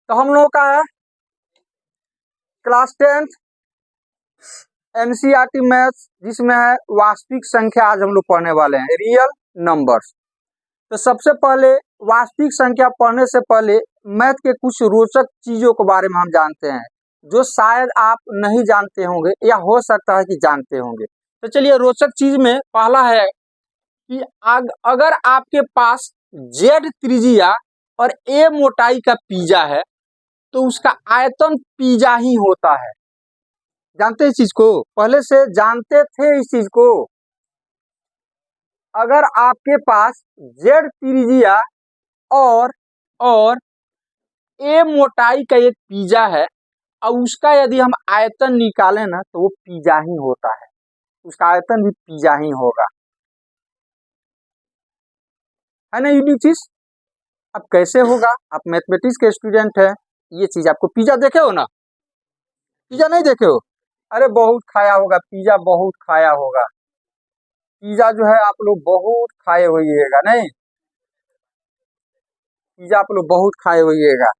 तो हम लोगों का है क्लास 10 एनसीईआरटी मैथ्स, जिसमें है वास्तविक संख्या। आज हम लोग पढ़ने वाले हैं रियल नंबर्स। तो सबसे पहले वास्तविक संख्या पढ़ने से पहले मैथ के कुछ रोचक चीजों के बारे में हम जानते हैं, जो शायद आप नहीं जानते होंगे या हो सकता है कि जानते होंगे। तो चलिए, रोचक चीज में पहला है कि अगर आपके पास जेड त्रिज्या और ए मोटाई का पिज्जा है तो उसका आयतन पिज्जा ही होता है। जानते हैं इस चीज को? पहले से जानते थे इस चीज को? अगर आपके पास जेड त्रिज्या और ए मोटाई का एक पिज्जा है और उसका यदि हम आयतन निकालें ना तो वो पिज्जा ही होता है, उसका आयतन भी पिज्जा ही होगा, है ना यूनिक चीज। अब कैसे होगा? आप मैथमेटिक्स के स्टूडेंट हैं, ये चीज आपको पिज्जा देखे हो ना? पिज्जा नहीं देखे हो? अरे बहुत खाया होगा पिज्जा, बहुत खाया होगा पिज्जा, जो है आप लोग बहुत खाए होइएगा। नहीं, पिज्जा आप लोग बहुत खाए होइएगा।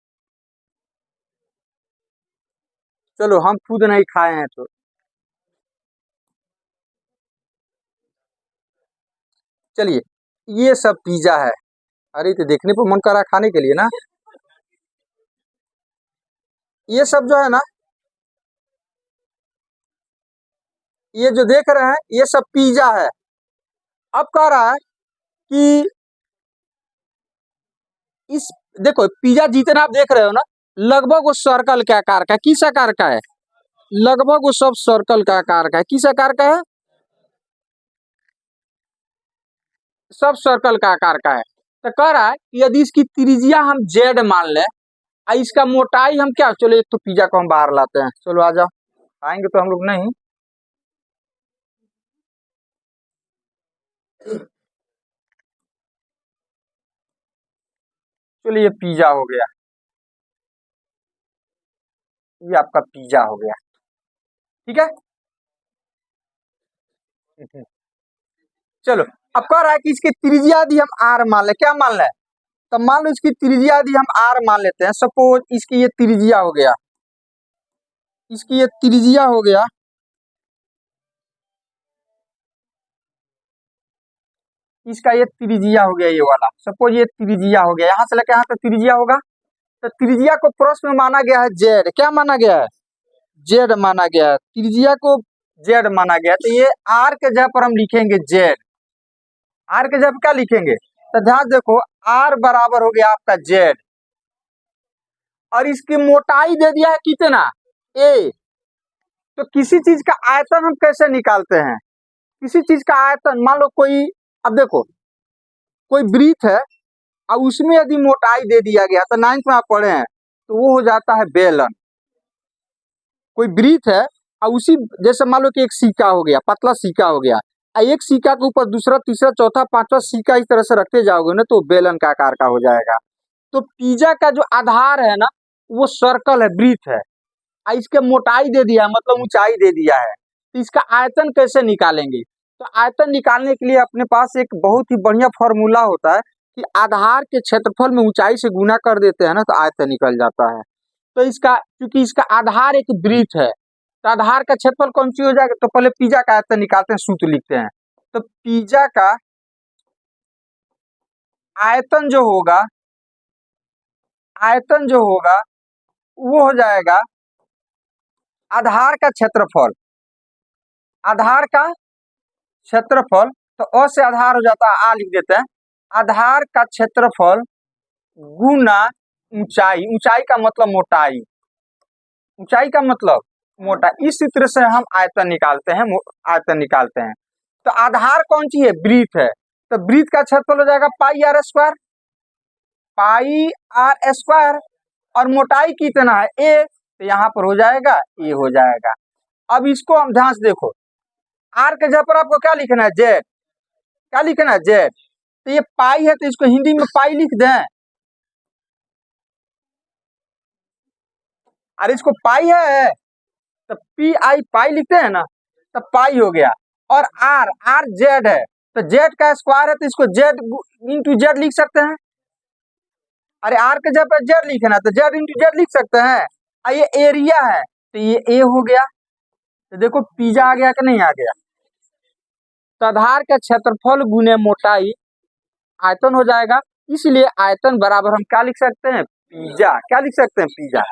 चलो, हम खुद नहीं खाए हैं तो चलिए, ये सब पिज्जा है। अरे तो देखने पर मन कर रहा है खाने के लिए ना। ये सब जो है ना, ये जो देख रहे हैं ये सब पिज्जा है। अब कह रहा है कि इस देखो पिज्जा जितना आप देख रहे हो ना, लगभग वो सर्कल के आकार का है। किस आकार का है? लगभग वो सब सर्कल का आकार का है। किस आकार का है? सब सर्कल का आकार का है। तो कह रहा है कि यदि इसकी त्रिज्या हम जेड मान लें और इसका मोटाई हम क्या, चलो एक तो पिज्जा को हम बाहर लाते हैं। चलो आ जाओ, आएंगे तो हम लोग नहीं। चलो ये पिज्जा हो गया, ये आपका पिज्जा हो गया, ठीक है। चलो, अब कह रहा है कि इसकी त्रिज्या यदि हम आर मान ले, क्या मान ले? तो मान लो इसकी त्रिज्या यदि हम आर मान लेते हैं, सपोज इसकी ये त्रिज्या हो गया, इसकी ये त्रिज्या हो गया, इसका ये त्रिज्या हो गया, ये वाला सपोज ये त्रिज्या हो गया, यहाँ से लेकर यहाँ तक त्रिज्या होगा। तो त्रिज्या को प्रश्न में माना गया है जेड। क्या माना गया है? जेड माना गया है। त्रिज्या को जेड माना गया है। तो ये आर के जगह पर हम लिखेंगे जेड। आर के जगह पर क्या लिखेंगे? तो ध्यान देखो, आर बराबर हो गया आपका जेड, और इसकी मोटाई दे दिया है कितना? ए। तो किसी चीज का आयतन हम कैसे निकालते हैं? किसी चीज का आयतन, मान लो कोई, अब देखो कोई वृत्त है और उसमें यदि मोटाई दे दिया गया, तो 9th में आप पढ़े हैं, तो वो हो जाता है बेलन। कोई वृत्त है और उसी जैसे मान लो कि एक सिक्का हो गया, पतला सिक्का हो गया, और एक सिक्का के ऊपर दूसरा तीसरा चौथा पांचवा सिक्का इस तरह से रखते जाओगे ना तो बेलन का आकार का हो जाएगा। तो पिज्जा का जो आधार है ना, वो सर्कल है, वृत्त है, और इसके मोटाई दे दिया है, मतलब ऊंचाई दे दिया है। तो इसका आयतन कैसे निकालेंगे? तो आयतन निकालने के लिए अपने पास एक बहुत ही बढ़िया फॉर्मूला होता है कि आधार के क्षेत्रफल में ऊंचाई से गुना कर देते हैं ना तो आयतन निकल जाता है। तो इसका, क्योंकि इसका आधार एक वृत्त है, तो आधार का क्षेत्रफल कौन सी हो जाएगा? तो पहले पिज्जा का आयतन निकालते हैं, सूत्र लिखते हैं। तो पिज्जा का आयतन जो होगा, आयतन जो होगा वो हो जाएगा आधार का क्षेत्रफल। आधार का क्षेत्रफल, तो अ से आधार हो जाता है, आ लिख देते हैं। आधार का क्षेत्रफल गुना ऊंचाई। ऊंचाई का मतलब मोटाई, ऊंचाई का मतलब मोटाई। इस सूत्र से हम आयतन निकालते हैं, आयतन निकालते हैं। तो आधार कौन सी है? वृत्त है। तो वृत्त का क्षेत्रफल हो जाएगा pi R square, pi R square, और मोटाई कितना है? ए। तो यहाँ पर हो जाएगा ए हो जाएगा। अब इसको हम ध्यान से देखो, आर के जगह पर आपको क्या लिखना है? जेड। क्या लिखना है? जेड। तो ये पाई है तो इसको हिंदी में पाई लिख दें, अरे इसको पाई है तो पी आई पाई लिखते हैं ना, तो पाई हो गया। और आर, आर जेड है, तो जेड का स्क्वायर है तो इसको जेड इंटू जेड लिख सकते हैं। अरे आर के जगह पे जेड लिखना तो जेड इंटू जेड लिख सकते हैं। ये एरिया है तो ये ए हो गया। तो देखो पिज्जा आ गया कि नहीं आ गया। तधार का क्षेत्रफल गुने मोटाई आयतन हो जाएगा। इसलिए आयतन बराबर हम क्या लिख सकते हैं, पिज्जा। क्या लिख सकते हैं, पिज्जा।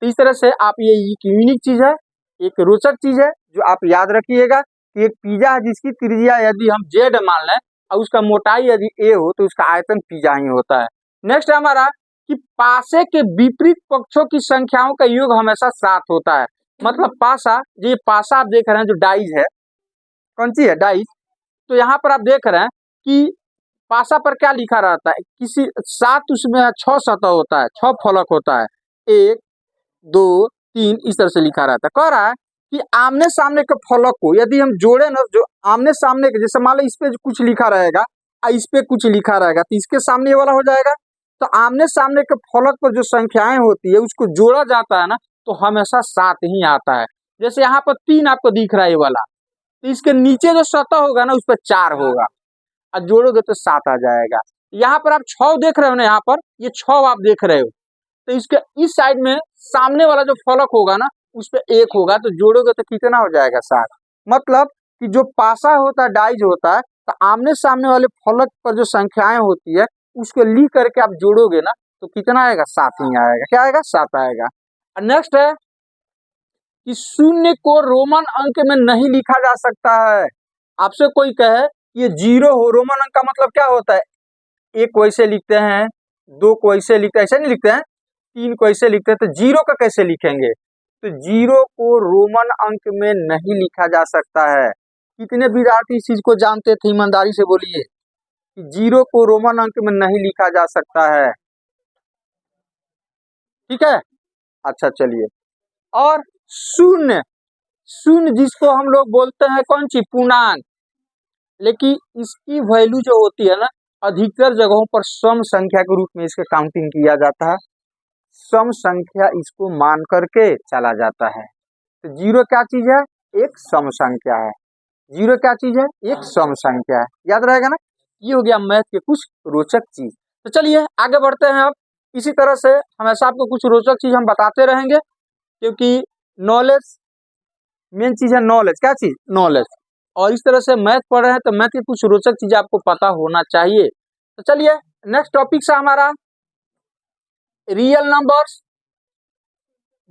तो इस तरह से आप ये एक यूनिक चीज है, एक रोचक चीज है जो आप याद रखिएगा कि एक पिज्जा है जिसकी त्रिज्या यदि हम जेड मान लें और उसका मोटाई यदि ए हो तो उसका आयतन पिज्जा ही होता है। नेक्स्ट है हमारा कि पासे के विपरीत पक्षों की संख्याओं का योग हमेशा 7 होता है। मतलब पासा, ये पासा आप देख रहे हैं जो डाइज है, कौन सी है, डाइज। तो यहाँ पर आप देख रहे हैं कि पासा पर क्या लिखा रहता है, किसी 7 उसमें 6 सतह होता है, 6 फलक होता है, 1 2 3 इस तरह से लिखा रहता है। कह रहा है कि आमने सामने के फलक को यदि हम जोड़े ना, जो आमने सामने के, जैसे मान लो इस पे कुछ लिखा रहेगा और इस पे कुछ लिखा रहेगा तो इसके सामने ये वाला हो जाएगा। तो आमने सामने के फलक पर जो संख्याएं होती है उसको जोड़ा जाता है ना तो हमेशा 7 ही आता है। जैसे यहाँ पर 3 आपको दिख रहा है ये वाला, तो इसके नीचे जो सतह होगा ना उस पर 4 होगा और जोड़ोगे तो 7 आ जाएगा। यहाँ पर आप 6 देख रहे हो ना, यहाँ पर ये 6 आप देख रहे हो, तो इसके इस साइड में सामने वाला जो फलक होगा ना उस पे 1 होगा, तो जोड़ोगे तो कितना हो जाएगा, 7। मतलब कि जो पासा होता है, डाइज होता है, तो आमने सामने वाले फलक पर जो संख्याएं होती है उसको लिख करके आप जोड़ोगे ना तो कितना आएगा, 7 ही आएगा। क्या आएगा, 7 आएगा। नेक्स्ट है कि शून्य को रोमन अंक में नहीं लिखा जा सकता है। आपसे कोई कहे ये 0 हो, रोमन अंक का मतलब क्या होता है, 1 को ऐसे लिखते हैं, 2 को ऐसे लिखते हैं, ऐसे नहीं लिखते हैं, 3 को ऐसे लिखते हैं, तो 0 का कैसे लिखेंगे। तो 0 को रोमन अंक में नहीं लिखा जा सकता है। कितने विद्यार्थी इस चीज को जानते थे, ईमानदारी से बोलिए कि 0 को रोमन अंक में नहीं लिखा जा सकता है। ठीक है, अच्छा चलिए। और शून्य, शून्य जिसको हम लोग बोलते हैं कौन सी, पूर्णांक, लेकिन इसकी वैल्यू जो होती है ना अधिकतर जगहों पर सम संख्या के रूप में इसका काउंटिंग किया जाता है। सम संख्या इसको मान करके चला जाता है। तो 0 क्या चीज है, एक सम संख्या है। 0 क्या चीज है, एक सम संख्या है। याद रहेगा ना। ये हो गया मैथ के कुछ रोचक चीज। तो चलिए आगे बढ़ते हैं। अब इसी तरह से हमेशा आपको कुछ रोचक चीज हम बताते रहेंगे, क्योंकि नॉलेज मेन चीज है। नॉलेज क्या चीज, नॉलेज। और इस तरह से मैथ पढ़ रहे हैं तो मैथ की कुछ रोचक चीजें आपको पता होना चाहिए। तो चलिए नेक्स्ट टॉपिक से हमारा रियल नंबर्स,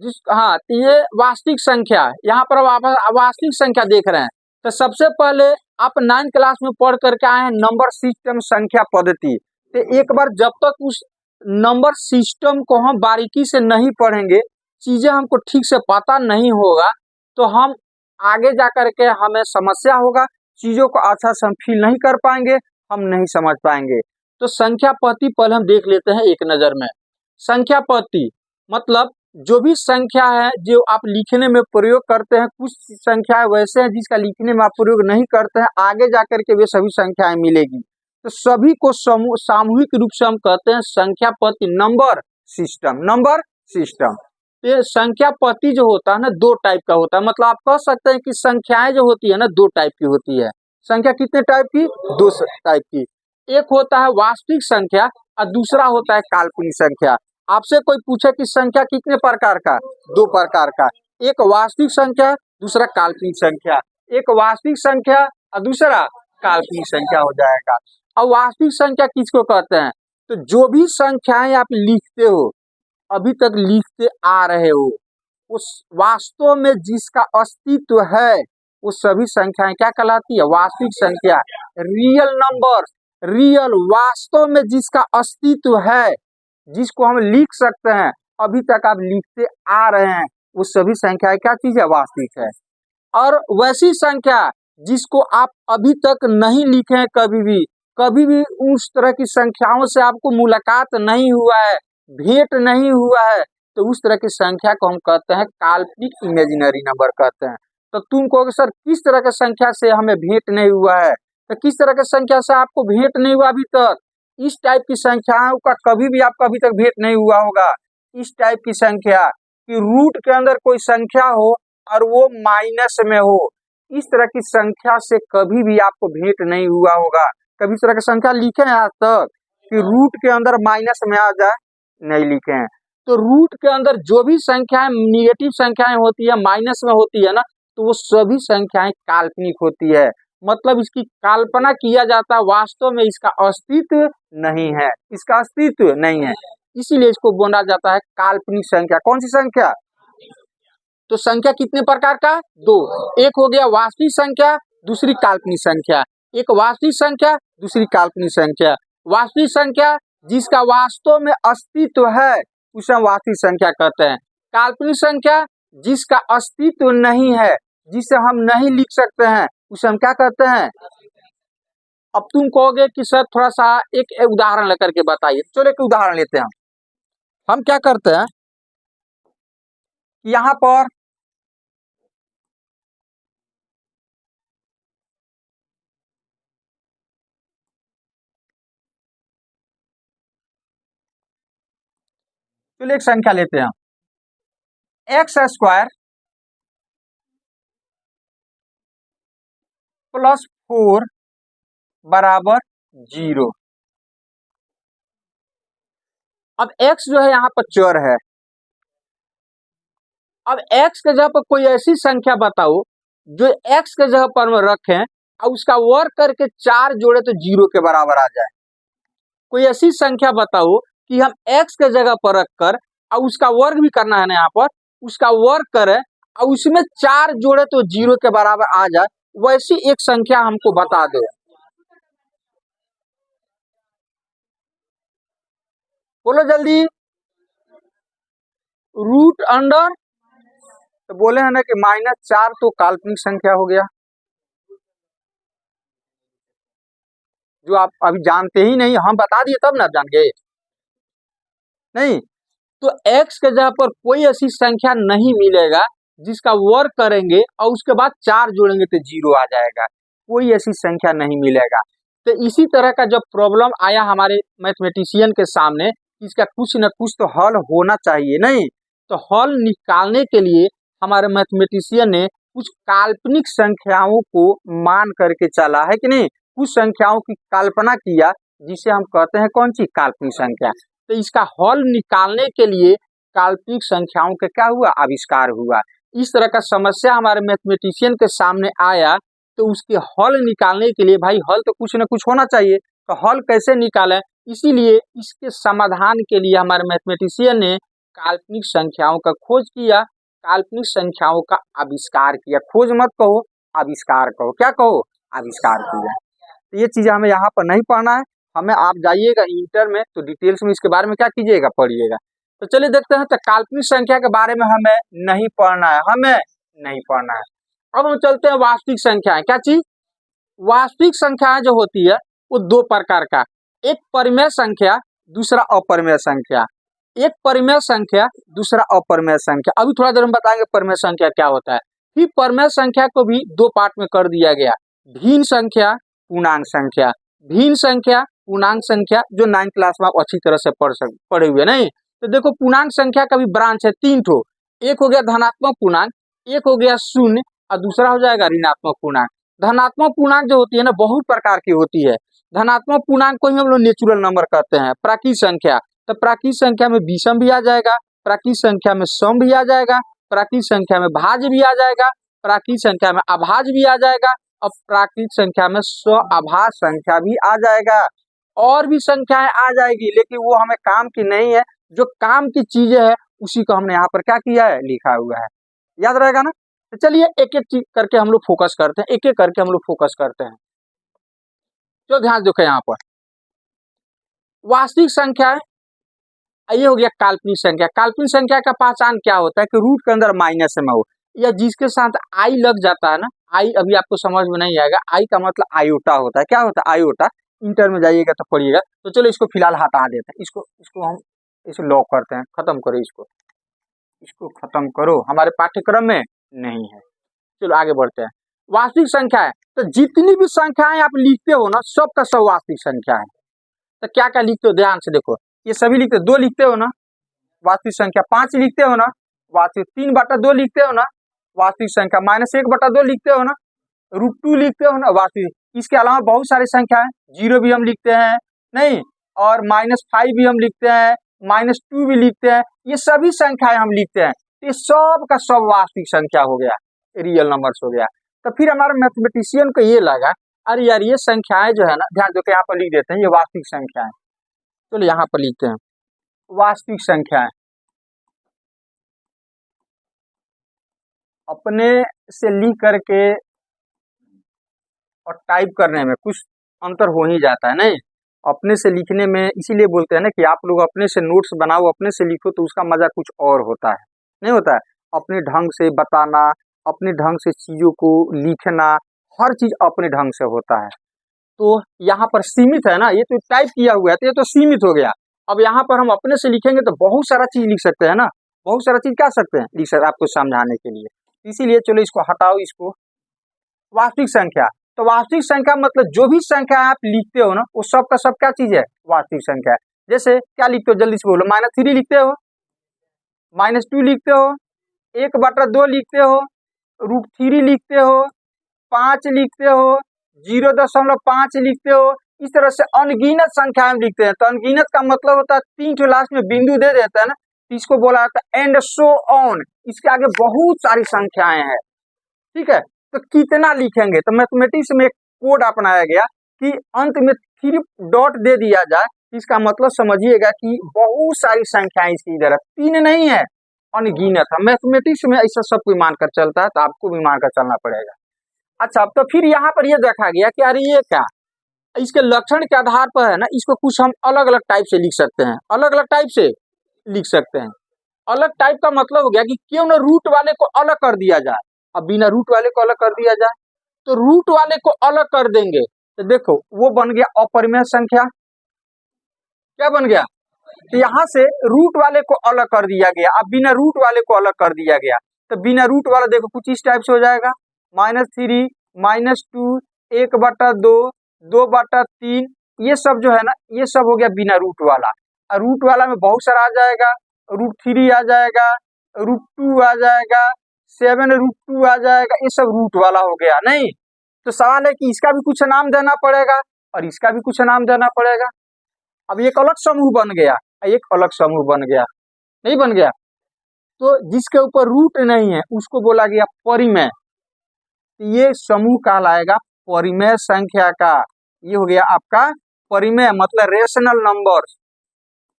जिस हाँ तो ये वास्तविक संख्या। यहाँ पर आप वास्तविक संख्या देख रहे हैं। तो सबसे पहले आप 9th क्लास में पढ़ करके आए हैं नंबर सिस्टम, संख्या पद्धति। तो एक बार जब तक उस नंबर सिस्टम को हम बारीकी से नहीं पढ़ेंगे, चीजें हमको ठीक से पता नहीं होगा, तो हम आगे जा करके हमें समस्या होगा, चीजों को अच्छा से हम फील नहीं कर पाएंगे, हम नहीं समझ पाएंगे। तो संख्या पद्धति पहले हम देख लेते हैं एक नजर में। संख्या पद्धति मतलब जो भी संख्या है जो आप लिखने में प्रयोग करते हैं, कुछ संख्याएं वैसे हैं जिसका लिखने में आप प्रयोग नहीं करते हैं, आगे जाकर के वे सभी संख्याएं मिलेगी। तो सभी को सामूहिक रूप से हम कहते हैं संख्या पद्धति, नंबर सिस्टम, नंबर सिस्टम। ये संख्या पद्धति जो होता है ना 2 टाइप का होता है। मतलब आप कह सकते हैं कि संख्याएं जो होती है ना 2 टाइप की होती है। संख्या कितने टाइप की, 2 टाइप की। एक होता है वास्तविक संख्या और दूसरा होता है काल्पनिक संख्या। आपसे कोई पूछे कि संख्या कितने प्रकार का, 2 प्रकार का, एक वास्तविक संख्या, दूसरा काल्पनिक संख्या। एक वास्तविक संख्या और दूसरा काल्पनिक संख्या हो जाएगा। और वास्तविक संख्या किसको कहते हैं, तो जो भी संख्याएं आप लिखते हो, अभी तक लिखते आ रहे हो, उस वास्तव में जिसका अस्तित्व है वो सभी संख्याएं क्या कहलाती है, वास्तविक संख्या। रियल नंबर, रियल वास्तव में जिसका अस्तित्व है, जिसको हम लिख सकते हैं, अभी तक आप लिखते आ रहे हैं, वो सभी संख्याएं क्या चीज है, वास्तविक है। और वैसी संख्या जिसको आप अभी तक नहीं लिखे हैं, कभी भी उस तरह की संख्याओं से आपको मुलाकात नहीं हुआ है, भेंट नहीं हुआ है, तो उस तरह की संख्या को हम कहते हैं काल्पनिक, इमेजिनरी नंबर कहते हैं। तो तुम कहोगे सर किस तरह की संख्या से हमें भेंट नहीं हुआ है, तो किस तरह की संख्या से आपको भेंट नहीं हुआ अभी तक, इस टाइप की संख्याओं का कभी भी आपका अभी तक भेंट नहीं हुआ होगा। इस टाइप की संख्या कि रूट के अंदर कोई संख्या हो और वो माइनस में हो, इस तरह की संख्या से कभी भी आपको भेंट नहीं हुआ होगा। कभी इस तरह की संख्या लिखे हैं आज तक कि रूट के अंदर माइनस में आ जाए, नहीं लिखे हैं। तो रूट के अंदर जो भी संख्याएं निगेटिव संख्याएं होती है, माइनस में होती है ना, तो वो सभी संख्याएं काल्पनिक होती है, मतलब इसकी कल्पना किया जाता है, वास्तव में इसका अस्तित्व नहीं है, इसका अस्तित्व नहीं है, इसीलिए इसको बोला जाता है काल्पनिक संख्या। कौन सी संख्या? तो संख्या कितने प्रकार का? दो। एक हो गया वास्तविक संख्या, दूसरी काल्पनिक संख्या। एक वास्तविक संख्या, दूसरी काल्पनिक संख्या। वास्तविक संख्या जिसका वास्तव में अस्तित्व है उसे हम वास्तविक संख्या कहते हैं। काल्पनिक संख्या जिसका अस्तित्व नहीं है, जिसे हम नहीं लिख सकते हैं, उसे हम क्या कहते हैं? अब तुम कहोगे कि सर थोड़ा सा एक उदाहरण लेकर के बताइए। चलो एक उदाहरण लेते हैं। हम क्या करते हैं, यहाँ पर चलो एक संख्या लेते हैं, x² + 4 = 0। अब x जो है यहाँ पर चर है। अब x के जगह पर कोई ऐसी संख्या बताओ जो x के जगह पर हम रखें और उसका वर्ग करके 4 जोड़े तो 0 के बराबर आ जाए। कोई ऐसी संख्या बताओ कि हम x के जगह पर रखकर और उसका वर्ग भी करना है ना, यहाँ पर उसका वर्ग करें और उसमें 4 जोड़े तो 0 के बराबर आ जाए, वैसी एक संख्या हमको बता दो। बोलो जल्दी। रूट अंडर, तो बोले हैं ना कि -4 तो काल्पनिक संख्या हो गया, जो आप अभी जानते ही नहीं, हम बता दिए तब ना जान गए नहीं। तो x के जगह पर कोई ऐसी संख्या नहीं मिलेगा जिसका वर्ग करेंगे और उसके बाद 4 जोड़ेंगे तो 0 आ जाएगा, कोई ऐसी संख्या नहीं मिलेगा। तो इसी तरह का जब प्रॉब्लम आया हमारे मैथमेटिशियन के सामने, इसका कुछ न कुछ तो हल होना चाहिए नहीं, तो हल निकालने के लिए हमारे मैथमेटिशियन ने कुछ काल्पनिक संख्याओं को मान करके चला है कि नहीं, कुछ संख्याओं की कल्पना किया जिसे हम कहते हैं कौन सी? काल्पनिक संख्या। तो इसका हल निकालने के लिए काल्पनिक संख्याओं का क्या हुआ? आविष्कार हुआ। इस तरह का समस्या हमारे मैथमेटिशियन के सामने आया, तो उसके हल निकालने के लिए भाई हल तो कुछ न कुछ होना चाहिए, तो हल कैसे निकालें, इसीलिए इसके समाधान के लिए हमारे मैथमेटिशियन ने काल्पनिक संख्याओं का खोज किया, काल्पनिक संख्याओं का आविष्कार किया। खोज मत कहो, आविष्कार कहो। क्या कहो? आविष्कार किया। तो ये चीजें हमें यहाँ पर नहीं पढ़ना है, हमें आप जाइएगा इंटर में तो डिटेल्स में इसके बारे में क्या कीजिएगा? पढ़िएगा। तो चलिए देखते हैं, तो काल्पनिक संख्या के बारे में हमें नहीं पढ़ना है, हमें नहीं पढ़ना है। अब हम चलते हैं वास्तविक संख्याएं। क्या चीज? वास्तविक संख्याएं जो होती है वो दो प्रकार का, एक परिमेय संख्या, दूसरा अपरिमेय संख्या। एक परिमेय संख्या, दूसरा अपरिमेय संख्या। अभी थोड़ा देर में बताएंगे परिमेय संख्या क्या होता है। फिर परिमेय संख्या को भी दो पार्ट में कर दिया गया, भिन्न संख्या, पूर्णांक संख्या। भिन्न संख्या, पूर्णांक संख्या, जो 9th क्लास में आप अच्छी तरह से पढ़े हुए नहीं। तो देखो पूर्णांक संख्या का भी ब्रांच है 3 ठो, एक हो गया धनात्मक पूर्णांक, एक हो गया शून्य और दूसरा हो जाएगा ऋणात्मक पूर्णांक। धनात्मक पूर्णांक जो होती है ना, बहुत प्रकार की होती है। धनात्मक पूर्णांक को ही हम लोग नेचुरल नंबर कहते हैं। प्राकृत संख्या, तो प्राकृत संख्या में विषम भी आ जाएगा, प्राकृत संख्या में सम भी आ जाएगा, प्राकृत संख्या में भाज्य भी आ जाएगा, प्राकृत संख्या में अभाज्य भी आ जाएगा, और प्राकृत संख्या में स्वाभाज्य संख्या भी आ जाएगा, और भी संख्याएं आ जाएगी, लेकिन वो हमें काम की नहीं है। जो काम की चीजें है उसी को हमने यहाँ पर क्या किया है? लिखा हुआ है। याद रहेगा ना? तो चलिए एक एक चीज करके हम लोग फोकस करते हैं, एक एक करके हम लोग फोकस करते हैं। तो ध्यान देखो यहाँ पर वास्तविक संख्या है, ये हो गया काल्पनिक संख्या। काल्पनिक संख्या का पहचान क्या होता है कि रूट के अंदर माइनस में हो, या जिसके साथ आई लग जाता है ना, आई अभी आपको समझ में नहीं आएगा, आई का मतलब आयोटा होता है। क्या होता है? आयोटा। इंटर में जाइएगा तो पढ़िएगा। तो चलो इसको फिलहाल हटा देते हैं, इसको हम इसे लॉक करते हैं, खत्म करो इसको खत्म करो, हमारे पाठ्यक्रम में नहीं है। चलो आगे बढ़ते हैं। वास्तविक संख्या है, तो जितनी भी संख्याएं आप लिखते हो ना, सब का सब वास्तविक संख्या है। तो क्या क्या लिखते हो? ध्यान से देखो, ये सभी लिखते हो। 2 लिखते हो ना, वास्तविक संख्या। 5 लिखते हो ना, वास्तविक। 3/2 लिखते हो ना, वास्तविक संख्या। -1/2 लिखते हो ना, √2 लिखते हो ना, वास्तविक। इसके अलावा बहुत सारी संख्या है, 0 भी हम लिखते हैं नहीं, और -5 भी हम लिखते हैं, -2 भी लिखते हैं, ये सभी संख्याएं हम लिखते हैं। ये सब का सब वास्तविक संख्या हो गया, रियल नंबर्स हो गया। तो फिर हमारे मैथमेटिशियन को ये लगा, अरे यार ये संख्याएं जो है ना, ध्यान दो कि यहाँ पर लिख देते हैं ये वास्तविक संख्याएं। चलो यहाँ पर लिखते हैं वास्तविक संख्याएं। अपने से लिख करके और टाइप करने में कुछ अंतर हो ही जाता है, नहीं? अपने से लिखने में इसीलिए बोलते हैं ना कि आप लोग अपने से नोट्स बनाओ, अपने से लिखो तो उसका मजा कुछ और होता है, नहीं होता है? अपने ढंग से बताना, अपने ढंग से चीजों को लिखना, हर चीज अपने ढंग से होता है। तो यहाँ पर सीमित है ना, ये तो टाइप किया हुआ है तो ये तो सीमित हो गया। अब यहाँ पर हम अपने से लिखेंगे तो बहुत सारा चीज लिख सकते हैं ना, बहुत सारा चीज क्या सकते हैं लिख सकते, आपको समझाने के लिए। इसीलिए चलो इसको हटाओ, इसको वास्तविक संख्या। तो वास्तविक संख्या मतलब जो भी संख्या आप लिखते हो ना, वो सब का सब क्या चीज है, वास्तविक संख्या है। जैसे क्या लिखते हो, जल्दी से बोलो। -3 लिखते हो, -2 लिखते हो, 1/2 लिखते हो, √3 लिखते हो, 5 लिखते हो, 0.5 लिखते हो। इस तरह से अनगिनत संख्या हम लिखते हैं। तो अनगिनत का मतलब होता है 3 ठो लास्ट में बिंदु दे देता है ना, इसको बोला जाता है एंड सो ऑन। इसके आगे बहुत सारी संख्याएं हैं, ठीक है। तो कितना लिखेंगे, तो मैथमेटिक्स में एक कोड अपनाया गया कि अंत में 3 डॉट दे दिया जाए। इसका मतलब समझिएगा कि बहुत सारी संख्याएं इसकी इधर है, 3 नहीं है, अनगिनत है। मैथमेटिक्स में ऐसा सब कोई मानकर चलता है, तो आपको भी मानकर चलना पड़ेगा। अच्छा, तो फिर यहाँ पर यह देखा गया कि अरे ये क्या, इसके लक्षण के आधार पर है ना, इसको कुछ हम अलग अलग टाइप से लिख सकते हैं, अलग अलग टाइप से लिख सकते हैं। अलग टाइप का मतलब हो गया कि क्यों ना रूट वाले को अलग कर दिया जाए। अब बिना रूट वाले को अलग कर दिया जाए, तो रूट वाले को अलग कर देंगे तो देखो वो बन गया अपरिमेय संख्या। क्या बन गया, तो यहाँ से रूट वाले को अलग कर दिया गया, अब बिना रूट वाले को अलग कर दिया गया। तो बिना रूट वाला देखो कुछ इस टाइप से हो जाएगा, -3, -2, 1/2, 2/3, ये सब जो है ना, ये सब हो गया बिना रूट वाला। और रूट वाला में बहुत सारा आ जाएगा, √3 आ जाएगा, √2 आ जाएगा, 7√2 आ जाएगा, ये सब रूट वाला हो गया, नहीं? तो सवाल है कि इसका भी कुछ नाम देना पड़ेगा और इसका भी कुछ नाम देना पड़ेगा। अब एक अलग समूह बन गया, एक अलग समूह बन गया, नहीं बन गया? तो जिसके ऊपर रूट नहीं है उसको बोला गया परिमेय। ये समूह कहलाएगा परिमेय संख्या का। ये हो गया आपका परिमेय, मतलब रेशनल नंबर।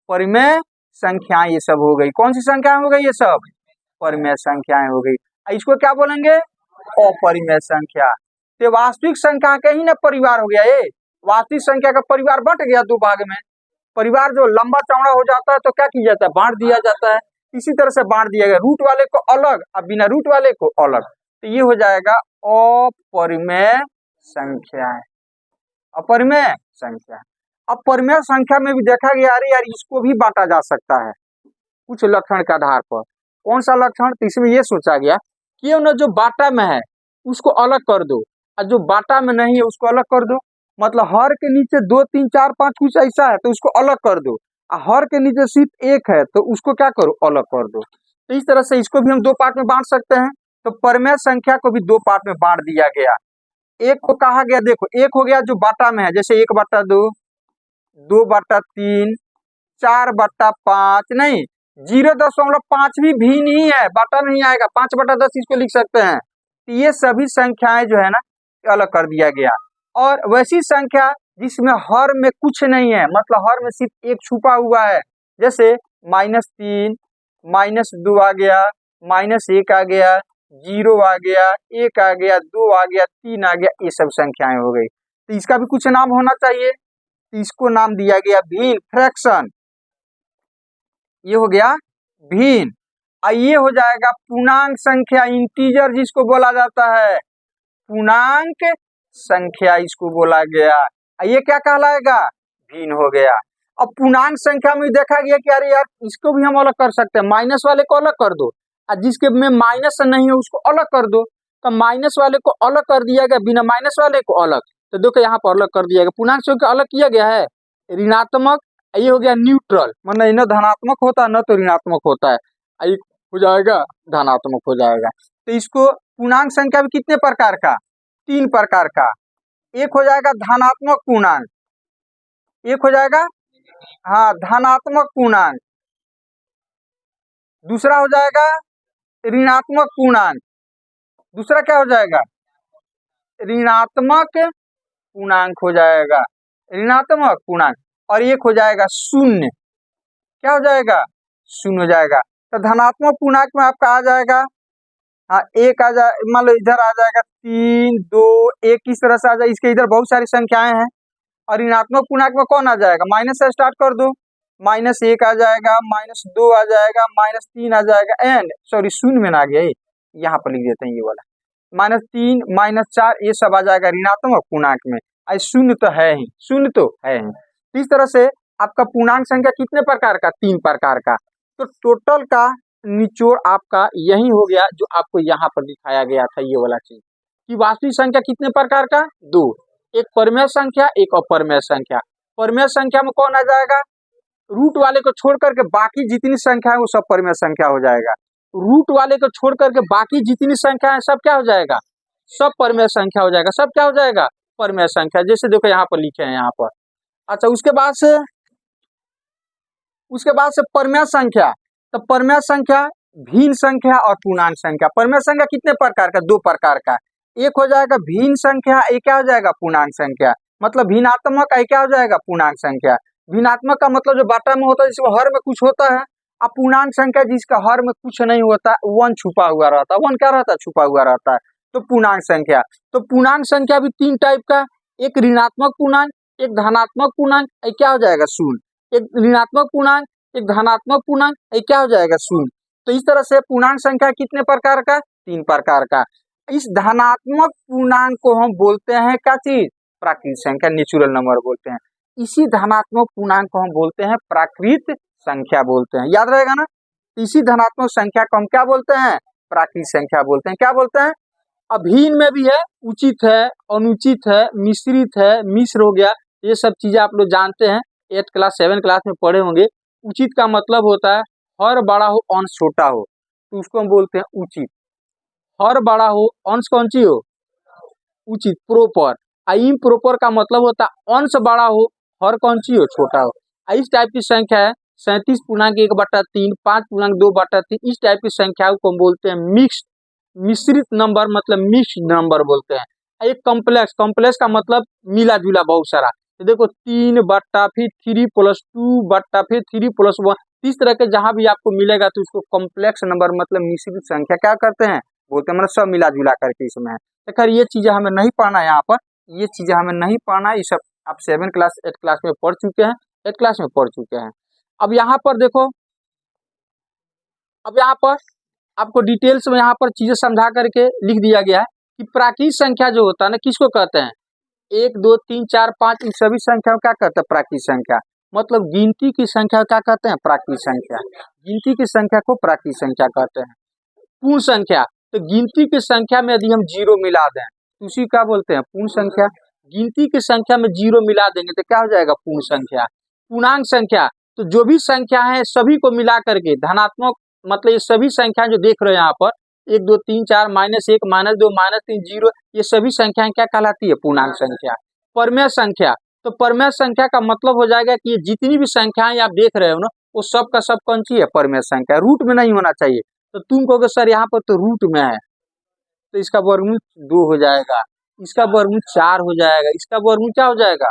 परिमेय संख्याएं ये सब हो गई। कौन सी संख्याएं हो गई, ये सब परिमेय संख्याएं हो गई। इसको क्या बोलेंगे, अपरिमेय संख्या। तो वास्तविक संख्या का ही ना परिवार हो गया, ये वास्तविक संख्या का परिवार बंट गया 2 भाग में। परिवार जो लंबा चौड़ा हो जाता है तो क्या किया जाता है, बांट दिया जाता है। इसी तरह से बांट दिया गया, रूट वाले को अलग और बिना रूट वाले को अलग। तो ये हो जाएगा अपरिमेय संख्याएं, अपरिमेय संख्या। अब परिमेय संख्या में भी देखा गया, अरे यार इसको भी बांटा जा सकता है कुछ लक्षण के आधार पर। कौन सा लक्षण, तो इसमें यह सोचा गया कि ना जो बाटा में है उसको अलग कर दो और जो बाटा में नहीं है उसको अलग कर दो। मतलब हर के नीचे 2, 3, 4, 5 कुछ ऐसा है तो उसको अलग कर दो, और हर के नीचे सिर्फ 1 है तो उसको क्या करो, अलग कर दो। तो इस तरह से इसको भी हम 2 पार्ट में बांट सकते हैं। तो परिमेय संख्या को भी 2 पार्ट में बांट दिया गया। एक को कहा गया, देखो एक हो गया जो बाटा में है, जैसे 1/2, 2/3, 4/5, नहीं 0.5 भी नहीं है, बाटा नहीं आएगा, 5/10 इसको लिख सकते हैं। तो ये सभी संख्याएं जो है ना अलग कर दिया गया। और वैसी संख्या जिसमें हर में कुछ नहीं है, मतलब हर में सिर्फ एक छुपा हुआ है, जैसे -3, -2 आ गया, -1 आ गया, 0 आ गया, 1 आ गया, 2 आ गया, 3 आ गया, ये सब संख्याएं हो गई। तो इसका भी कुछ नाम होना चाहिए, तो इसको नाम दिया गया भिन्न, फ्रैक्शन। ये हो गया भिन्न। और ये हो जाएगा पूर्णांक संख्या, इंटीजर जिसको बोला जाता है, पूर्णांक संख्या इसको बोला गया। ये क्या कहलाएगा, भिन्न हो गया। अब पूर्णांक संख्या में देखा गया कि अरे यार इसको भी हम अलग कर सकते हैं, माइनस वाले को अलग कर दो और जिसके में माइनस नहीं है उसको अलग कर दो। तो माइनस वाले को अलग कर दिया गया, बिना माइनस वाले को अलग। तो देखो यहाँ पर अलग कर दिया गया, पूर्णांक संख्या अलग किया गया है, ऋणात्मक। ये हो गया न्यूट्रल, मतलब न धनात्मक होता है न तो ऋणात्मक होता है, ये हो जाएगा धनात्मक हो जाएगा। तो इसको पूर्णांक संख्या में कितने प्रकार का, 3 प्रकार का। एक हो जाएगा धनात्मक पूर्णांक, एक हो जाएगा हाँ धनात्मक पूर्णांक, दूसरा हो जाएगा ऋणात्मक पूर्णांक। दूसरा क्या हो जाएगा? ऋणात्मक पूर्णांक हो जाएगा, ऋणात्मक पूर्णांक। और एक हो जाएगा शून्य। क्या हो जाएगा? शून्य हो जाएगा। तो धनात्मक पूर्णांक में आपका आ जाएगा, हाँ एक आ जाए, मान लो इधर आ जाएगा 3 2 1, किस तरह से आ जाए, इसके इधर बहुत सारी संख्याएं हैं। और ऋणात्मक पूर्णांक में कौन आ जाएगा? माइनस से स्टार्ट कर दो, -1 आ जाएगा, -2 आ जाएगा, -3 आ जाएगा, एंड सॉरी शून्य में ना आ गया, यहाँ पर लिख देते हैं ये वाला, -3 -4 ये सब आ जाएगा ऋणात्मक पूर्णांक में। आई शून्य तो है ही, शून्य तो है ही। तो इस तरह से आपका पूर्णांक संख्या कितने प्रकार का? 3 प्रकार का। तो टोटल का निचोड़ आपका यही हो गया जो आपको यहाँ पर दिखाया गया था, ये वाला चीज कि वास्तविक संख्या कितने प्रकार का? 2, एक परमेय संख्या, एक अपरमेय संख्या। परमेय संख्या में कौन आ जाएगा? रूट वाले को छोड़ करके बाकी जितनी संख्या है वो सब परमेय संख्या हो जाएगा। रूट वाले को छोड़ करके बाकी जितनी संख्या है सब क्या हो जाएगा? सब परमेय संख्या हो जाएगा। सब क्या हो जाएगा? परमेय संख्या। जैसे देखो यहाँ पर लिखे हैं यहाँ पर। अच्छा, उसके बाद से परमेय संख्या। तो परमेय संख्या भिन्न संख्या और पूर्णांक संख्या। परमेय संख्या कितने प्रकार का? 2 प्रकार का। एक हो जाएगा भिन्न संख्या, एक क्या हो जाएगा? पूर्णांक संख्या। मतलब भिन्नात्मक, एक क्या हो जाएगा? पूर्णांक संख्या। भिन्नात्मक का मतलब जो बाटा में होता है, जिसमें हर में कुछ होता है। अब पूर्णांक संख्या जिसका हर में कुछ नहीं होता, वन छुपा हुआ रहता है। वन क्या रहता है? छुपा हुआ रहता है। तो पूर्णांक संख्या। तो पूर्णांक संख्या भी 3 टाइप का, एक ऋणात्मक पूर्णांक, एक धनात्मक पूर्णांक, एक क्या हो जाएगा? शून्य। एक ऋणात्मक पूर्णांक, एक धनात्मक पूर्णांक, एक क्या हो जाएगा? शून्य। तो इस तरह से पूर्णांक संख्या कितने प्रकार का? 3 प्रकार का। इस धनात्मक पूर्णांक को हम बोलते हैं क्या चीज? प्राकृत संख्या, नेचुरल नंबर बोलते हैं। इसी धनात्मक पूर्णांक को हम बोलते हैं प्राकृत संख्या बोलते हैं। याद रहेगा ना? इसी धनात्मक संख्या को हम क्या बोलते हैं? प्राकृत संख्या बोलते हैं। क्या बोलते हैं? अभिन्न में भी है, उचित है, अनुचित है, मिश्रित है, मिश्र हो गया, ये सब चीजें आप लोग जानते हैं, 8 क्लास 7 क्लास में पढ़े होंगे। उचित का मतलब होता है हर बड़ा हो अंश छोटा हो, तो उसको हम बोलते हैं उचित। हर बड़ा हो अंश कौन सी हो? उचित, प्रॉपर। इम्प्रॉपर का मतलब होता है अंश बड़ा हो हर कौन सी हो? छोटा हो। इस टाइप की संख्या है 37 पूर्णांक 1/3, 5 पूर्णांक 2/3। इस टाइप की संख्याओं को हम बोलते हैं मिक्स, मिश्रित नंबर, मतलब मिक्स्ड नंबर बोलते हैं। एक कॉम्प्लेक्स, कॉम्प्लेक्स का मतलब मिला जुला बहुत सारा। तो देखो 3 बट्टा फिर 3 + 2 बट्टा फिर 3 + 1, इस तरह के जहां भी आपको मिलेगा तो उसको कॉम्प्लेक्स नंबर मतलब मिश्रित संख्या क्या करते हैं? बोलते हैं, मतलब सब मिला जुला करके इसमें है। तो खैर ये चीजें हमें नहीं पढ़ना है यहाँ पर, ये चीजें हमें नहीं पढ़ना है। ये सब आप 7 क्लास 8 क्लास में पढ़ चुके हैं, 8 क्लास में पढ़ चुके हैं। अब यहाँ पर देखो, अब यहाँ पर आपको डिटेल्स में यहाँ पर चीजें समझा करके लिख दिया गया है कि प्राकृत संख्या जो होता है ना, किसको कहते हैं? 1 2 3 4 5 इन सभी संख्याओं क्या कहते हैं? प्राकृत संख्या। मतलब गिनती की संख्या क्या कहते हैं? प्राकृत संख्या। गिनती की संख्या को प्राकृत संख्या कहते हैं। पूर्ण संख्या, तो गिनती की संख्या में यदि हम 0 मिला दें तो उसी का बोलते हैं पूर्ण संख्या। गिनती की संख्या में 0 मिला देंगे तो क्या हो जाएगा? पूर्ण संख्या। पूर्णांक संख्या, तो जो भी संख्या है सभी को मिला करके धनात्मक, मतलब ये सभी संख्याएं जो देख रहे हो यहाँ पर 1 2 3 4 -1 -2 -3 0, ये सभी संख्याएं क्या कहलाती है? पूर्णांक संख्या। परमेय संख्या, तो परमेय संख्या का मतलब हो जाएगा कि ये जितनी भी संख्याएं आप देख रहे हो ना, वो सब का सब कौन सी है? परमेय संख्या। रूट में नहीं होना चाहिए। तो तुम कहोगे सर यहाँ पर तो रूट में है, तो इसका वर्गमूल 2 हो जाएगा, इसका वर्गमूल 4 हो जाएगा, इसका वर्गमूल क्या हो जाएगा?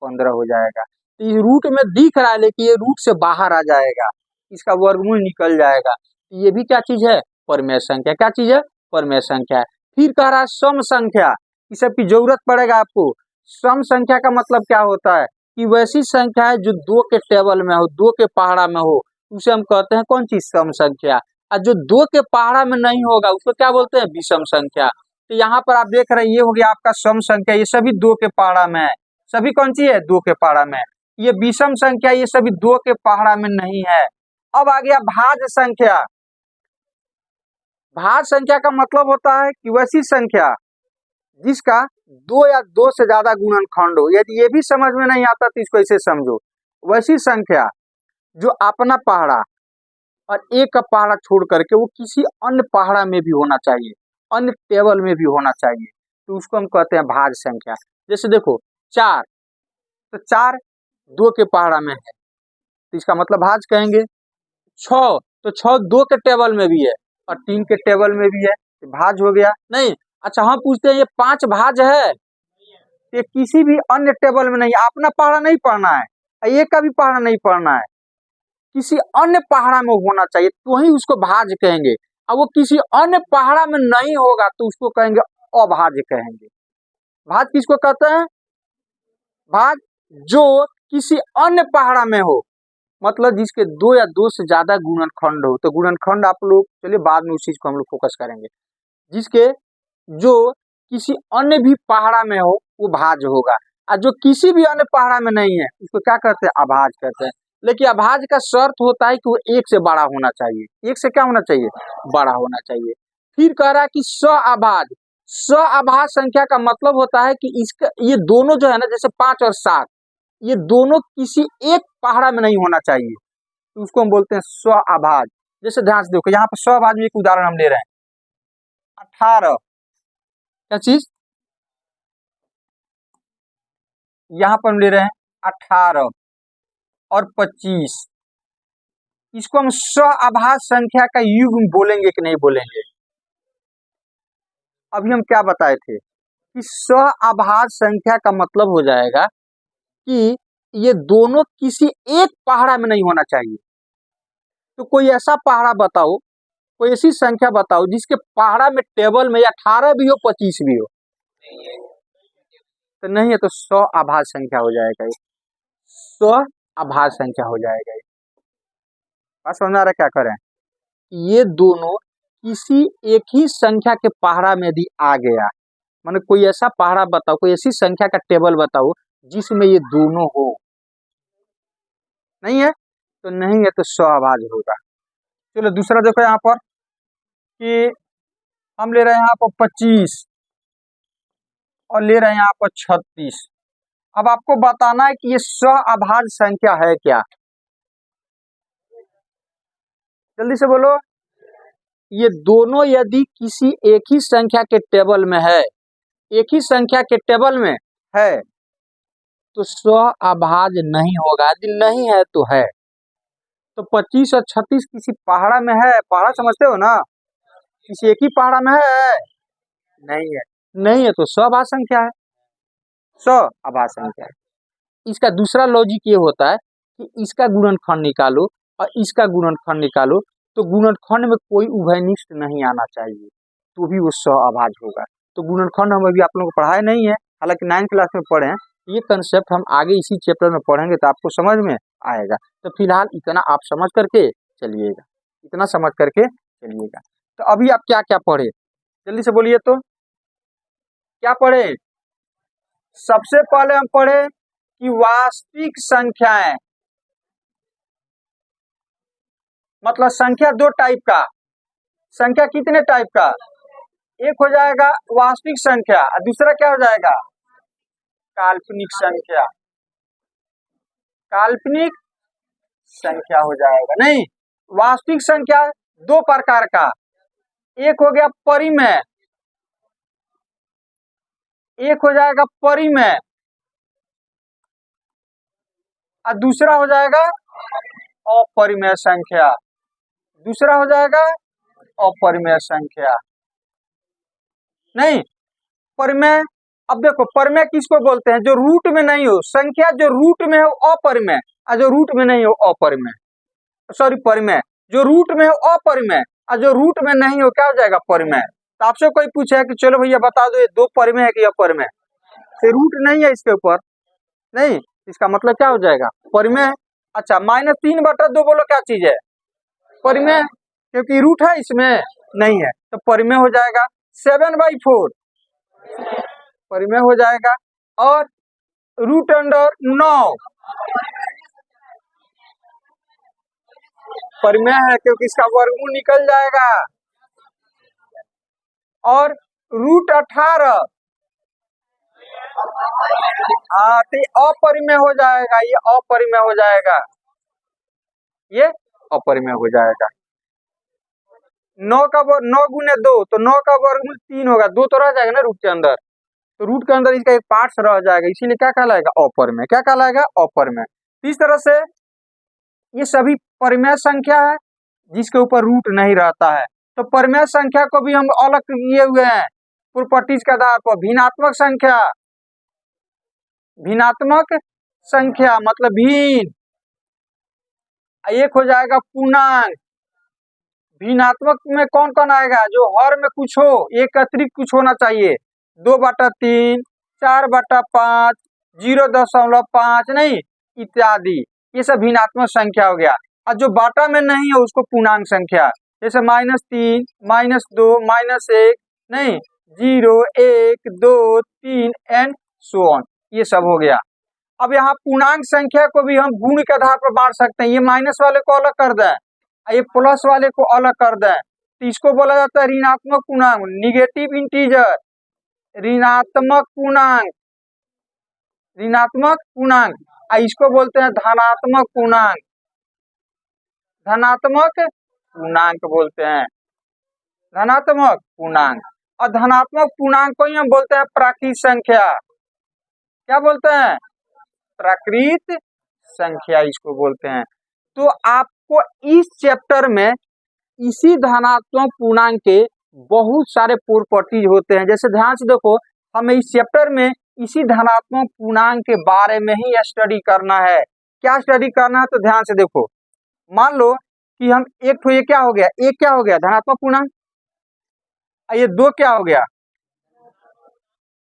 15 हो जाएगा। तो ये रूट में दिख रहा है लेकिन ये रूट से बाहर आ जाएगा, इसका वर्गमूल निकल जाएगा। ये भी क्या चीज है? परमेय संख्या। क्या चीज है? परमेय संख्या है। फिर कह रहा है सम संख्या, इस सब की जरूरत पड़ेगा आपको। सम संख्या का मतलब क्या होता है? कि वैसी संख्या है जो 2 के टेबल में हो, 2 के पहाड़ा में हो, उसे हम कहते हैं कौन चीज? सम संख्या। और जो 2 के पहाड़ा में नहीं होगा उसको क्या बोलते हैं? विषम संख्या। तो यहाँ पर आप देख रहे हैं ये हो गया आपका सम संख्या, ये सभी 2 के पहाड़ा में है। सभी कौन सी है? 2 के पहाड़ा में। ये विषम संख्या, ये सभी 2 के पहाड़ा में नहीं है। अब आ गया भाज्य संख्या। भाज्य संख्या का मतलब होता है कि वैसी संख्या जिसका 2 या 2 से ज्यादा गुणनखंड हो। यदि ये भी समझ में नहीं आता तो इसको ऐसे समझो, वैसी संख्या जो अपना पहाड़ा और एक का पहाड़ा छोड़ करके वो किसी अन्य पहाड़ा में भी होना चाहिए, अन्य टेबल में भी होना चाहिए, तो उसको हम कहते हैं भाज्य संख्या। जैसे देखो 4, तो 4 2 के पहाड़ा में है, तो इसका मतलब भाज्य कहेंगे। 6, तो 6 2 के टेबल में भी है और 3 के टेबल में भी है, भाज हो गया नहीं। अच्छा हम पूछते हैं ये 5 भाज है, ये किसी भी अन्य टेबल में नहीं, अपना पहाड़ा नहीं पढ़ना है, ये का भी पहाड़ा नहीं पढ़ना है, किसी अन्य पहाड़ा में होना चाहिए तो ही उसको भाज कहेंगे। अब वो किसी अन्य पहाड़ा में नहीं होगा तो उसको कहेंगे अभाज कहेंगे। भाज किसको कहते हैं? भाज जो किसी अन्य पहाड़ा में हो, मतलब जिसके 2 या 2 से ज्यादा गुणनखंड हो। तो गुणनखंड आप लोग चलिए बाद में उस चीज को हम लोग फोकस करेंगे। जिसके जो किसी अन्य भी पहाड़ा में हो वो भाज होगा, और जो किसी भी अन्य पहाड़ा में नहीं है उसको क्या कहते हैं? अभाज कहते हैं। लेकिन अभाज का शर्त होता है कि वो 1 से बड़ा होना चाहिए। 1 से क्या होना चाहिए? बड़ा होना चाहिए। फिर कह रहा है कि सअभाज, सअभाज संख्या का मतलब होता है कि इसका ये दोनों जो है ना, जैसे 5 और 7, ये दोनों किसी एक पहाड़ा में नहीं होना चाहिए, तो उसको हम बोलते हैं सअभाज। जैसे ध्यान से देखो यहाँ पर सअभाज में एक उदाहरण हम ले रहे हैं, 18 क्या चीज, यहाँ पर हम ले रहे हैं 18 और 25, इसको हम सअभाज संख्या का युग्म बोलेंगे कि नहीं बोलेंगे? अभी हम क्या बताए थे कि सअभाज संख्या का मतलब हो जाएगा कि ये दोनों किसी एक पहाड़ा में नहीं होना चाहिए। तो कोई ऐसा पहाड़ा बताओ, कोई ऐसी संख्या बताओ जिसके पहाड़ा में टेबल में 18 भी हो 25 भी हो। तो नहीं है, तो सअभाज संख्या हो जाएगा, सअभाज संख्या हो जाएगा। बात समझ आ रहा है? क्या करें, ये दोनों किसी एक ही संख्या के पहाड़ा में यदि आ गया, माने कोई ऐसा पहाड़ा बताओ, कोई ऐसी संख्या का टेबल बताओ जिसमें ये दोनों हो। नहीं है तो नहीं है, तो सअभाज होगा। चलो दूसरा देखो यहाँ पर कि हम ले रहे हैं यहाँ पर 25 और ले रहे हैं यहाँ पर 36। अब आपको बताना है कि ये सअभाज संख्या है क्या, जल्दी से बोलो। ये दोनों यदि किसी एक ही संख्या के टेबल में है, एक ही संख्या के टेबल में है, तो सअभाज नहीं होगा। यदि नहीं है तो है। तो 25 और 36 किसी पहाड़ा में है, पहाड़ा समझते हो ना, किसी एक ही पहाड़ा में है? नहीं है, नहीं है तो सअभाज संख्या है, सअभाज संख्या है। इसका दूसरा लॉजिक ये होता है कि इसका गुणनखंड निकालो और इसका गुणनखंड निकालो, तो गुणनखंड में कोई उभयनिष्ठ नहीं आना चाहिए, तो भी वो सअभाज होगा। तो गुणनखंड हम अभी आप लोगों को पढ़ाए नहीं है, हालांकि 9th क्लास में पढ़े हैं। ये कंसेप्ट हम आगे इसी चैप्टर में पढ़ेंगे तो आपको समझ में आएगा। तो फिलहाल इतना आप समझ करके चलिएगा, इतना समझ करके चलिएगा। तो अभी आप क्या क्या पढ़े, जल्दी से बोलिए तो, क्या पढ़े? सबसे पहले हम पढ़े कि वास्तविक संख्याएं, मतलब संख्या 2 टाइप का, संख्या कितने टाइप का? एक हो जाएगा वास्तविक संख्या और दूसरा क्या हो जाएगा? काल्पनिक संख्या, काल्पनिक संख्या हो जाएगा। नहीं, वास्तविक संख्या 2 प्रकार का, एक हो गया परिमेय, एक हो जाएगा परिमेय और दूसरा हो जाएगा अपरिमेय संख्या, दूसरा हो जाएगा अपरिमेय संख्या। नहीं, परिमेय, अब देखो परिमेय किसको बोलते हैं? जो रूट में नहीं हो, संख्या जो रूट में हो अपरिमेय, और जो रूट में नहीं हो अपरिमेय, सॉरी परिमेय, जो रूट में हो अपरिमेय और जो रूट में नहीं हो क्या हो जाएगा? परिमेय। तो आपसे कोई पूछे कि चलो भैया बता दो ये 2 परिमेय है कि अपरिमेय, तो रूट नहीं है इसके ऊपर, नहीं, इसका मतलब क्या हो जाएगा? परिमेय। अच्छा -3/2 बोलो क्या चीज है? परिमेय, क्योंकि रूट है इसमें नहीं है, तो परिमेय हो जाएगा। 7/4 परिमेय हो जाएगा, और √9 परिमेय है क्योंकि इसका वर्गमूल निकल जाएगा, और √18 हाँ तो अपरिमेय हो जाएगा, ये अपरिमेय हो जाएगा, ये अपरिमेय हो जाएगा। 9 गुने 2 तो 9 का वर्गमूल 3 होगा, 2 तो रह जाएगा ना रूट के अंदर, तो रूट के अंदर इसका एक पार्ट रह जाएगा, इसीलिए क्या कहलाएगा? अपरिमेय। क्या कहलाएगा? अपरिमेय। इस तरह से ये सभी परिमेय संख्या है जिसके ऊपर रूट नहीं रहता है। तो परिमेय संख्या को भी हम अलग किए हुए हैं प्रॉपर्टीज के आधार पर। भिन्नात्मक संख्या, भिन्नात्मक संख्या मतलब भिन्न, एक हो जाएगा पूर्णांक। भिन्नात्मक में कौन कौन आएगा, जो हर में कुछ हो, एक अतिरिक्त कुछ होना चाहिए, 2/3, 4/5, 0.5 नहीं इत्यादि, ये सब भिन्नात्मक संख्या हो गया। और जो बाटा में नहीं है उसको पूर्णांक संख्या, जैसे -3, -2, -1 नहीं, 0, 1, 2, 3 एंड सो ऑन, ये सब हो गया। अब यहाँ पूर्णांक संख्या को भी हम गुण के आधार पर बांट सकते हैं। ये माइनस वाले को अलग कर दें, ये प्लस वाले को अलग कर दें, तो इसको बोला जाता है ऋणात्मक पूर्णांक, निगेटिव इंटीजर, ऋणात्मक पूर्णांक, ऋणात्मक पूर्णांक। इसको बोलते हैं धनात्मक पूर्णांक, धनात्मक पूर्णांक बोलते हैं, धनात्मक पूर्णांक। और धनात्मक पूर्णांक को ही हम बोलते हैं प्राकृत संख्या। क्या बोलते हैं, प्राकृत संख्या इसको बोलते हैं। तो आपको इस चैप्टर में इसी धनात्मक पूर्णांक के बहुत सारे प्रॉपर्टीज होते हैं। जैसे ध्यान से देखो, हमें इस चैप्टर में इसी धनात्मक पूर्णांक के बारे में ही स्टडी करना है। क्या स्टडी करना है, तो ध्यान से देखो। मान लो कि हम एक तो ये क्या हो गया, एक क्या हो गया धनात्मक पूर्णांक, ये 2 क्या हो गया,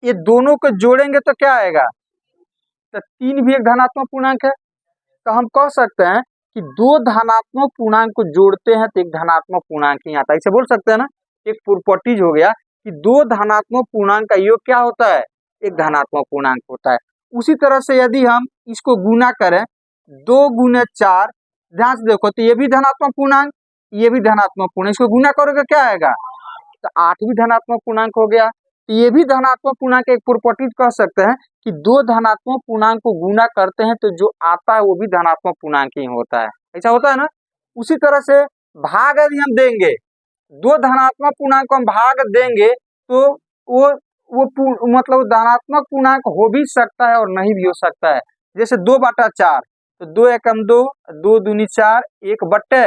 ये दोनों को जोड़ेंगे तो क्या आएगा, तो 3 भी एक धनात्मक पूर्णांक है। तो हम कह सकते हैं कि 2 धनात्मक पूर्णांक को जोड़ते हैं तो एक धनात्मक पूर्णांक ही आता है। इसे बोल सकते हैं ना, एक प्रॉपर्टीज हो गया कि 2 धनात्मक पूर्णांक का योग क्या होता है, एक धनात्मक पूर्णांक होता है। उसी तरह से यदि हम इसको गुना करें, 2 × 4, ध्यान से देखो, तो ये भी धनात्मक पूर्णांक, ये भी धनात्मक पूर्णांक, इसको गुना करोगे क्या आएगा, तो 8 भी धनात्मक पूर्णांक हो गया। तो ये भी धनात्मक पूर्णांक एक प्रॉपर्टीज कह सकते हैं कि 2 धनात्मक पूर्णांक को गुना करते हैं तो जो आता है वो भी धनात्मक पूर्णांक ही होता है। ऐसा होता है ना। उसी तरह से भाग यदि हम देंगे, 2 धनात्मक पूर्णांक को हम भाग देंगे तो वो मतलब धनात्मक पूर्णांक हो भी सकता है और नहीं भी हो सकता है। जैसे 2/4, तो 2 एकम 2, 2 दूनी 4, 1 बट्टे,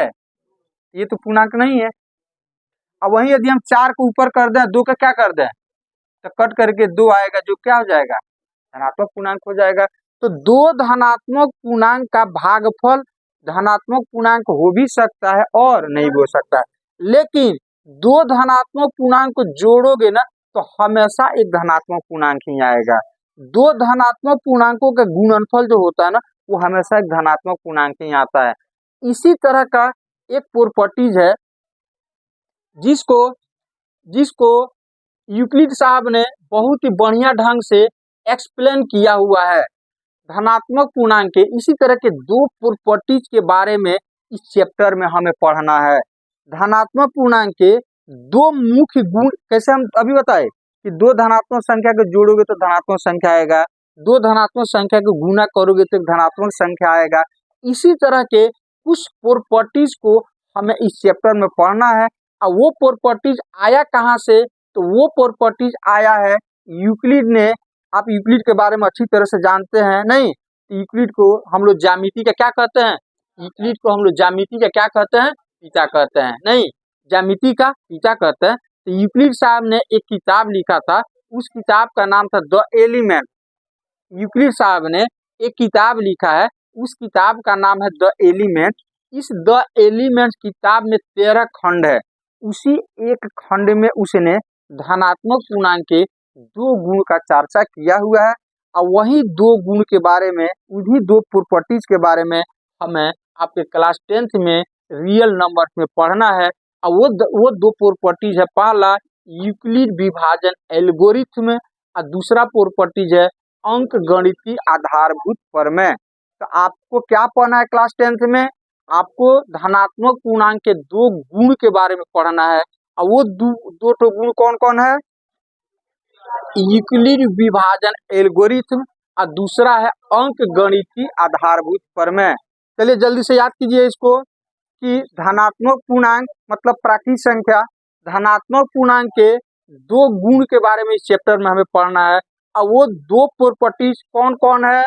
ये तो पूर्णांक नहीं है। अब वहीं यदि हम 4 को ऊपर कर दें, 2 का क्या कर दें, तो कट करके 2 आएगा, जो क्या हो जाएगा, धनात्मक पूर्णांक हो जाएगा। तो 2 धनात्मक पूर्णांक का भागफल धनात्मक पूर्णांक हो भी सकता है और नहीं भी हो सकता है। लेकिन 2 धनात्मक पूर्णांक को जोड़ोगे ना तो हमेशा एक धनात्मक पूर्णांक ही आएगा। 2 धनात्मक पूर्णांकों का गुणनफल जो होता है ना, वो हमेशा एक धनात्मक पूर्णांक ही आता है। इसी तरह का एक प्रॉपर्टीज है जिसको यूक्लिड साहब ने बहुत ही बढ़िया ढंग से एक्सप्लेन किया हुआ है धनात्मक पूर्णांक के। इसी तरह के 2 प्रॉपर्टीज के बारे में इस चैप्टर में हमें पढ़ना है। धनात्मक पूर्णांक के 2 मुख्य गुण, कैसे हम अभी बताए कि 2 धनात्मक संख्या को जोड़ोगे तो धनात्मक संख्या आएगा, 2 धनात्मक संख्या को गुना करोगे तो धनात्मक संख्या आएगा। इसी तरह के कुछ प्रॉपर्टीज को हमें इस चैप्टर में पढ़ना है। और वो प्रॉपर्टीज आया कहाँ से, तो वो प्रॉपर्टीज आया है यूक्लिड ने। आप यूक्लिड के बारे में अच्छी तरह से जानते हैं नहीं, यूक्लिड को हम लोग ज्यामिति का क्या कहते हैं, यूक्लिड को हम लोग ज्यामिति का क्या कहते हैं, पिता कहते हैं नहीं, ज्यामिति का पिता कहते हैं। तो यूक्लिड साहब ने एक किताब लिखा था, उस किताब का नाम था द एलिमेंट। यूक्लिड साहब ने एक किताब लिखा है, उस किताब का नाम है द एलिमेंट। इस द एलिमेंट किताब में 13 खंड है। उसी एक खंड में उसने धनात्मक पूर्णांक के 2 गुण का चर्चा किया हुआ है। और वही 2 गुण के बारे में, उन्हीं 2 प्रॉपर्टीज के बारे में हमें आपके क्लास 10th में रियल नंबर में पढ़ना है। और वो 2 प्रॉपर्टीज है, पहला यूक्लिड विभाजन एल्गोरिथ्म और दूसरा प्रॉपर्टीज है अंक गणितीय आधारभूत प्रमेय। तो आपको क्या पढ़ना है क्लास 10th में, आपको धनात्मक पूर्णांक के 2 गुण के बारे में पढ़ना है। और वो 2 गुण कौन कौन है, यूक्लिड विभाजन एल्गोरिथ्म और दूसरा है अंक गणितीय आधारभूत प्रमेय। चलिए जल्दी से याद कीजिए इसको कि धनात्मक पूर्णांक मतलब प्राकृत संख्या, धनात्मक पूर्णांक के 2 गुण के बारे में इस चैप्टर में हमें पढ़ना है। और वो 2 प्रॉपर्टीज कौन कौन है,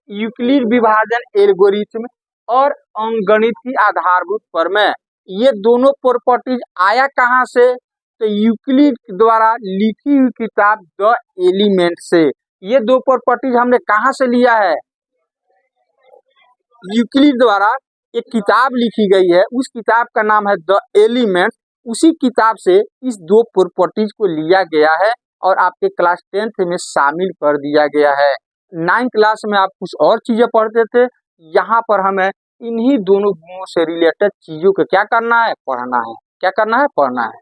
यूक्लिड विभाजन एल्गोरिथ्म और अंकगणित की आधारभूत प्रमेय। ये दोनों प्रॉपर्टीज आया कहाँ से? तो यूक्लिड द्वारा लिखी हुई किताब द एलिमेंट से। ये दो प्रॉपर्टीज हमने कहाँ से लिया है? यूक्लिड द्वारा एक किताब लिखी गई है, उस किताब का नाम है द एलिमेंट। उसी किताब से इस दो प्रॉपर्टीज को लिया गया है और आपके क्लास 10th में शामिल कर दिया गया है। 9th क्लास में आप कुछ और चीजें पढ़ते थे, यहाँ पर हमें इन्हीं दोनों गुणों से रिलेटेड चीजों को क्या करना है? पढ़ना है। क्या करना है? पढ़ना है।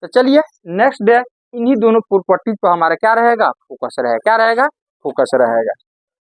तो चलिए नेक्स्ट डे इन्हीं दोनों प्रॉपर्टीज पर हमारा क्या रहेगा? फोकस रहेगा। क्या रहेगा? फोकस रहेगा।